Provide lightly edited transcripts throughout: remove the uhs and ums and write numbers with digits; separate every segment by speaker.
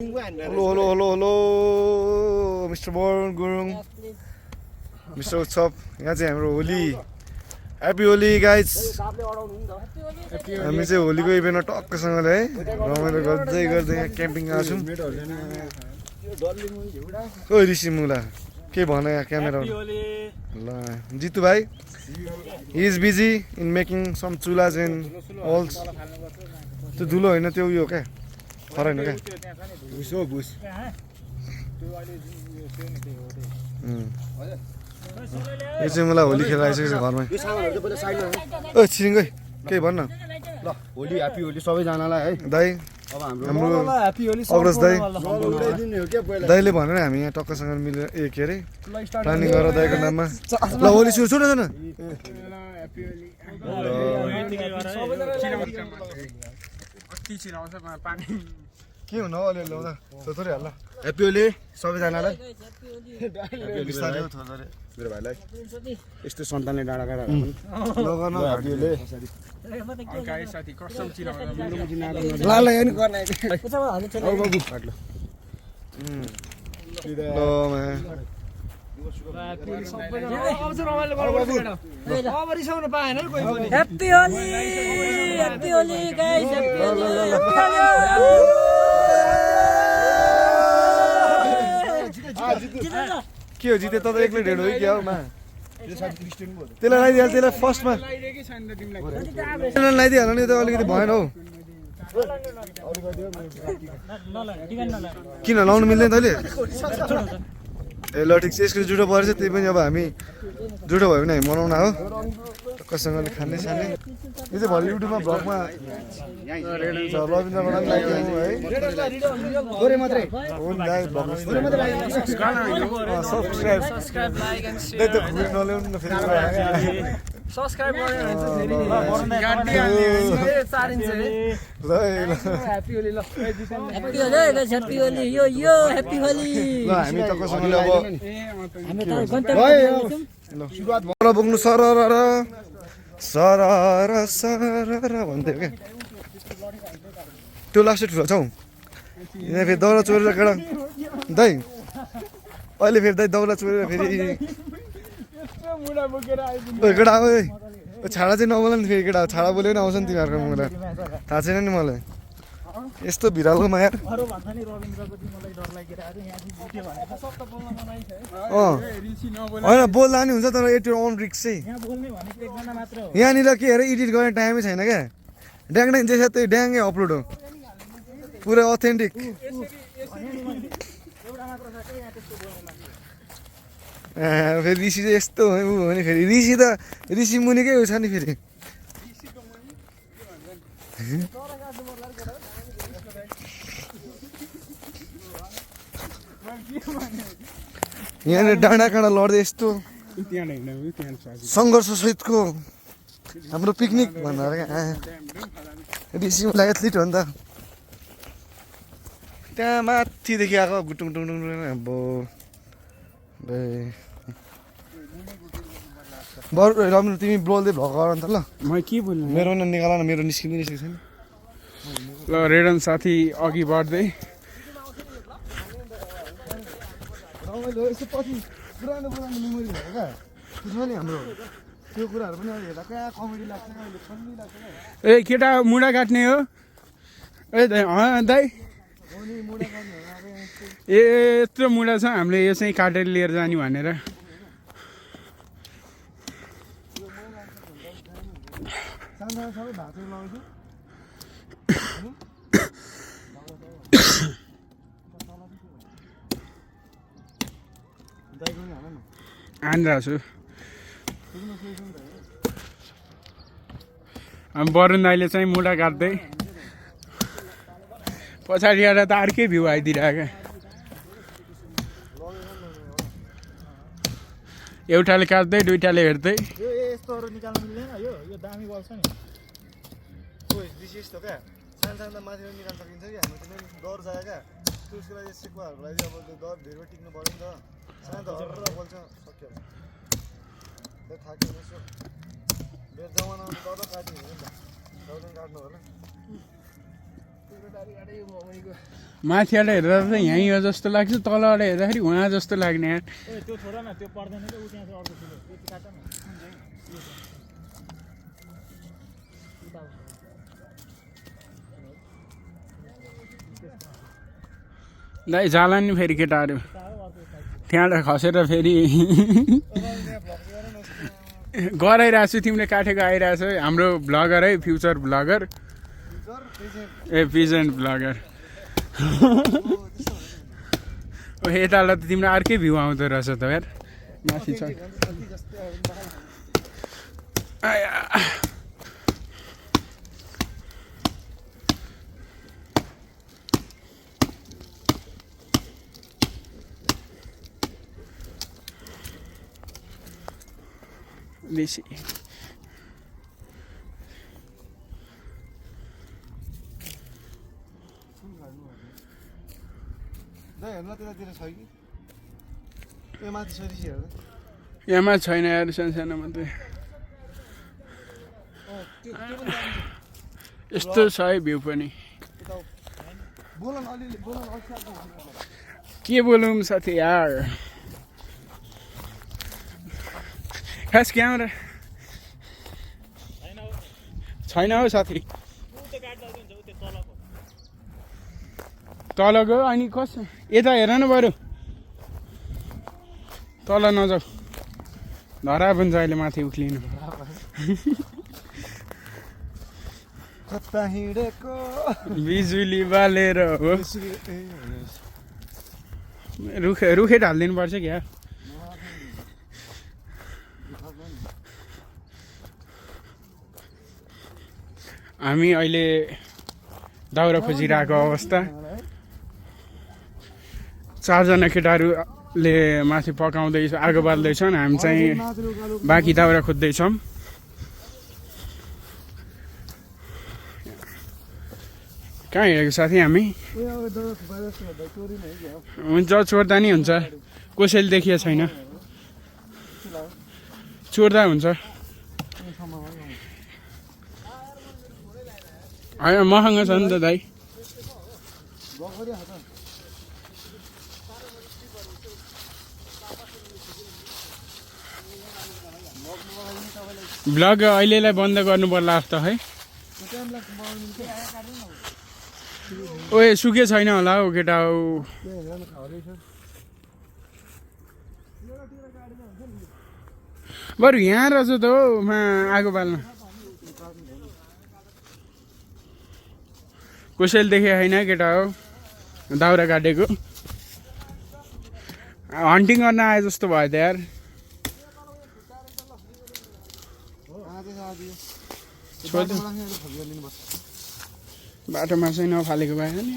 Speaker 1: Hello, Mr. Born Gurung, Mr. Utsap. यहाँ चाहिँ हाम्रो होली ह्यापी होली गाइज हामी चाहिँ होलीको इभेन्टमा टक्कसँगले है रमाइलो गर्दै गर्दै यहाँ क्याम्पिङ आएको छौँ ओ ऋषि मुला के भन यहाँ क्यामेरा ल जितु भाइ he is busy in making some चुलाज एन्ड अल्स त्यो धुलो होइन त्यो उयो क्या खराइन क्या यो चाहिँ मलाई होली खेल आइसकेको छ घरमै ओ छिरिङ केही भन्न
Speaker 2: ल होली ह्यापी होली सबैजनालाई है
Speaker 1: दाइ
Speaker 2: अब
Speaker 1: हाम्रो अग्रज दाइ दाइले भनेर हामी यहाँ टक्कसँग मिलेर के अरे प्लानिङ गरेर दाइको नाममा ल होली सुरु सुन न के हुन हौ अलिअलि ल्याउँदा थोरै हाल्ला
Speaker 2: ह्यापी होली सबैजनालाई मेरो भाइलाई यस्तो सन्तानले डाँडा गाडा
Speaker 1: के हो जिते त एक्लै ढेड हो कि क्या हो मा त्यसलाई लगाइदिइहाल्छ त्यसलाई फर्स्टमा लगाइदिइहाल्नु नि त अलिकति भएन हौ किन लाउनु मिल्दैन तैँले ए ल ठिक छ यसको जुठो परेछ त्यही पनि अब हामी जुठो भयो भने हामी मनाउन हो कसैले खाने साने यो चाहिँ भोलि युट्युबमा भ्लगमा रविन्द्र बडा है सब्सक्राइब नल्याउनु न फेरि हामी त कसैले अब बोक्नु सरर भन्दै क्या त्यो लास्टै ठुलो छ हौ यहाँ फेरि दौरा चोरेर केटा दाइ अहिले फेरि दाइ दौरा चोरेर फेरि केटा छाडा चाहिँ नबोला नि फेरि केटा छाडा बोल्यो नि आउँछ नि तिमीहरूको मलाई थाहा छैन नि मलाई यस्तो भिरालोमा यार होइन बोल्दा नि हुन्छ तर एट योर ओन रिक्स चाहिँ यहाँनिर के अरे एडिट गर्ने टाइमै छैन क्या ड्याङ ड्याङ जे छ त्यही ड्याङै अपलोड हो पुरै अथेन्टिक फेरि ऋषि चाहिँ यस्तो ऊ हो नि फेरि ऋषि त ऋषि मुनिकै हो छ नि फेरि यहाँनिर डाँडा काँडा लड्दै यस्तो सङ्घर्ष सहितको हाम्रो पिकनिक भनेर क्या ऋषि मलाई एथलिट हो नि त त्यहाँ माथिदेखि आएको गुटुङ टुङ टुङ अब बरु रमिन तिमी बोल्दै भ्लग गर नि त ल
Speaker 2: म के बोल्नु
Speaker 1: मेरो निकाल न मेरो निस्किँदै छैन
Speaker 2: ल रेडन साथी अघि बढ्दै
Speaker 1: यसो पछि पुरानो मेमोरी भयो क्या त्यसमा नि हाम्रो त्यो कुराहरू पनि अहिले हेर्दा कहाँ कमेडी लाग्छ अहिले फन्नी लाग्छ
Speaker 2: ए केटा मुढा काट्ने हो ए दाइ दाइ ए यत्रो मुढा छ हामीले यो चाहिँ काटेर लिएर जाने भनेर
Speaker 1: सबै भातहरू लगाउँछु
Speaker 2: आनिरहेको छु वरुण दाइले चाहिँ मुढा काट्दै पछाडि गएर त अर्कै भ्यू आइदिरहेको एउटाले काट्दै दुइटाले हेर्दै
Speaker 1: यस्तोहरू निकाल्नु मिल्दैन यो दामी बल्छ नि विशेष त क्या सानो माथि निकाल्न सकिन्छ कि हाम्रो चाहिँ डर जायो क्या त्यसको लागि सिक्वाहरूलाई चाहिँ अब त्यो डर धेरै टिक्नु पऱ्यो नि त सानो त हर बोल्छ सक्यो थाक्यो यसो मेरो जमानामा डर काट्ने हो नि त काट्नु होला
Speaker 2: माथिबाट हेर्दा चाहिँ यहीँ हो जस्तो लाग्छ तलबाट हेर्दाखेरि उहाँ जस्तो लाग्ने यार
Speaker 1: त्यो छोड न त्यो पर्दैन कि उ त्यहाँ चाहिँ अर्को ठुलो त्यो काट न
Speaker 2: दाइ जाला नि फेरि केटाहरू त्यहाँबाट खसेर फेरि गराइरहेको छु तिमीले काटेको आइरहेछ हाम्रो ब्लगर है फ्युचर ब्लगर ए प्रेजेन्ट ब्लगर यताबाट त तिम्रो अर्कै भ्यू आउँदो रहेछ त यार माथि छ बेसी यहाँ छैन यार सानो मात्रै यस्तो छ है भ्यू पनि के बोलौँ साथी यार खास क्यामेरा छैन हौ साथी तल गयो अनि कस्तो यता हेर न बरु तल नजाऊ धरा पनि छ अहिले माथि उक्लिनु
Speaker 1: कता हिँडेको
Speaker 2: बिजुली बालेर हो रुखे ढालिदिनु पर्छ क्या हामी अहिले दाउरा खोजिरहेको अवस्था चारजना केटाहरूले माथि पकाउँदैछ आगो बाल्दैछन् हामी चाहिँ बाँकी दाउरा खोज्दैछौँ कहाँ हिँडेको साथी हामी हुन्छ चोर्दा नि हुन्छ कसैले देखिएको छैन चोर्दा हुन्छ होइन महँगो छ नि त दाइ ब्लग अहिलेलाई बन्द गर्नु पर्ला जस्तो है ओए सुके छैन होला हौ केटा हौ बरु यहाँ रहेछ त हौ आगो बाल्न कसैले देखेको छैन केटा हो दाउरा काटेको हन्टिङ गर्न आए जस्तो भयो त यार बाटोमा चाहिँ नफालेको भएन नि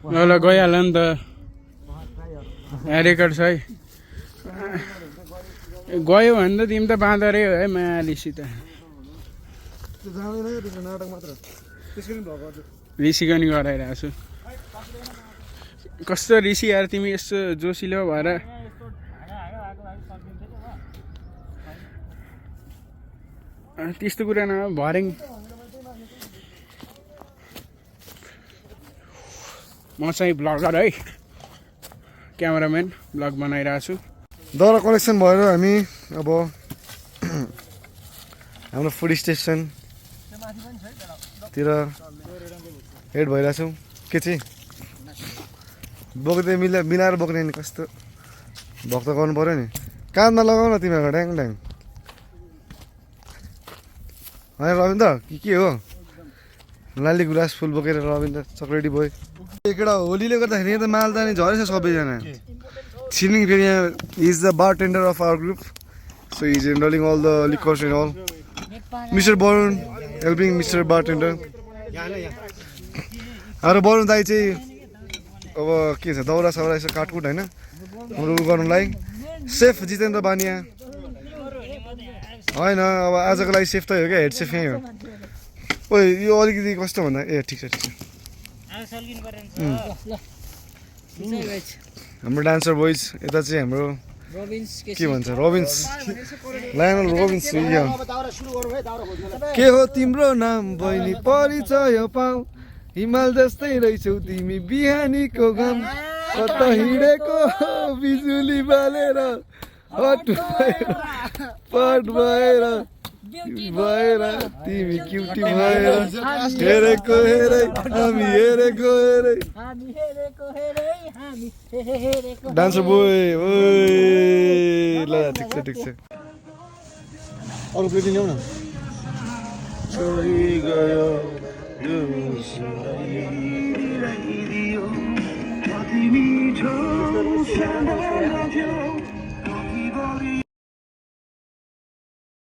Speaker 2: ल गइहाल्यो नि त रेकर्ड छ है गयो भने त तिमी त बाँदरै हो है मायालिसित ऋषिको नि गराइरहेको छु कस्तो ऋषि यार तिमी यस्तो जोसिलो भएर त्यस्तो कुरा न भरेङ म चाहिँ ब्लगर है क्यामेराम्यान ब्लग बनाइरहेको छु
Speaker 1: दाउरा कलेक्सन भएर हामी अब हाम्रो फुड स्टेसनतिर हेड भइरहेछौँ के चाहिँ बोक्दै मिलाएर बोक्ने नि कस्तो भक्त गर्नु पऱ्यो नि कानमा लगाउ न तिमीहरू ड्याङ ड्याङ होइन रविन्द्र के हो लाली गुलास फुल बोकेर रविन्द्र चक्लेटी बोय एकवटा होलीले गर्दाखेरि यहाँ त माल त नि झरेछ सबैजना छिर्ने फेरि यहाँ is the bartender of our group so is indulging all the liquors and all mister Barun helping mister bartender हाम्रो बरुण दाई चाहिँ अब के छ दौरा सौरा यसो काटकुट होइन उ गर्नुलाई सेफ जितेन्द्र बानिया होइन अब आजको लागि सेफ त हो क्या हेड सेफ यहीँ हो ओ यो अलिकति कस्तो भन्दा ए ठिक छ हाम्रो डान्सर बोइज यता चाहिँ हाम्रो के भन्छ रोबिन्स लायनल रोबिन्स के हो तिम्रो नाम बहिनी परिचय पाऊ हिमाल जस्तै रहेछौ तिमी बिहानीको घाम कता हिँडेको बिजुली बालेर हट भएर तिमी क्युटी भएर हेरेको हेरै हामी हेरेको हेरै डान्सर बोय ओइ ल ठिक छ अरू पेटी ल्याउ न छोडी गयो
Speaker 3: तिमी